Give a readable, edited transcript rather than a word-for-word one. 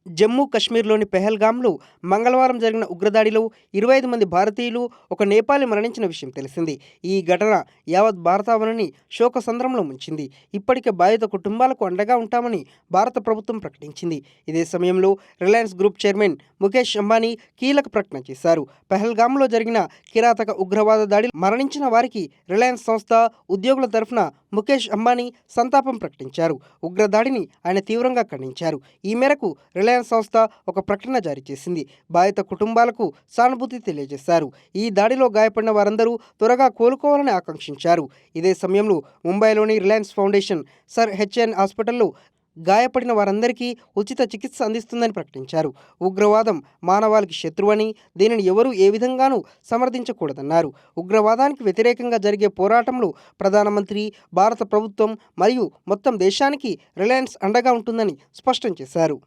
జమ్మూ కశ్మీర్లోని పెహల్గాంలో మంగళవారం జరిగిన ఉగ్రదాడిలో 25 మంది భారతీయులు, ఒక నేపాలీ మరణించిన విషయం తెలిసింది. ఈ ఘటన యావత్ భారతావనిని శోకసంద్రంలో ముంచింది. ఇప్పటికే బాధిత కుటుంబాలకు అండగా ఉంటామని భారత ప్రభుత్వం ప్రకటించింది. ఇదే సమయంలో Reliance group chairman Mukesh Ambani కీలక ప్రకటన చేశారు. పెహల్గాంలో జరిగిన కిరాతక ఉగ్రవాద దాడిలో మరణించిన వారికి రిలయన్స్ సంస్థ ఉద్యోగుల తరఫున ముఖేష్ అంబానీ సంతాపం ప్రకటించారు. ఉగ్రదాడిని ఆయన తీవ్రంగా ఖండించారు. ఈ మేరకు రిలయన్స్ సంస్థ ఒక ప్రకటన జారీ చేసింది. బాధిత కుటుంబాలకు సానుభూతి తెలియజేశారు. ఈ దాడిలో గాయపడిన వారందరూ త్వరగా కోలుకోవాలని ఆకాంక్షించారు. ఇదే సమయంలో ముంబైలోని రిలయన్స్ ఫౌండేషన్ సర్ హెచ్ఎన్ హాస్పిటల్లో గాయపడిన వారందరికీ ఉచిత చికిత్స అందిస్తుందని ప్రకటించారు. ఉగ్రవాదం మానవాళికి శత్రువని, దీనిని ఎవరూ ఏ విధంగానూ సమర్థించకూడదన్నారు. ఉగ్రవాదానికి వ్యతిరేకంగా జరిగే పోరాటంలో ప్రధానమంత్రి, భారత ప్రభుత్వం మరియు మొత్తం దేశానికి రిలయన్స్ అండగా ఉంటుందని స్పష్టం చేశారు.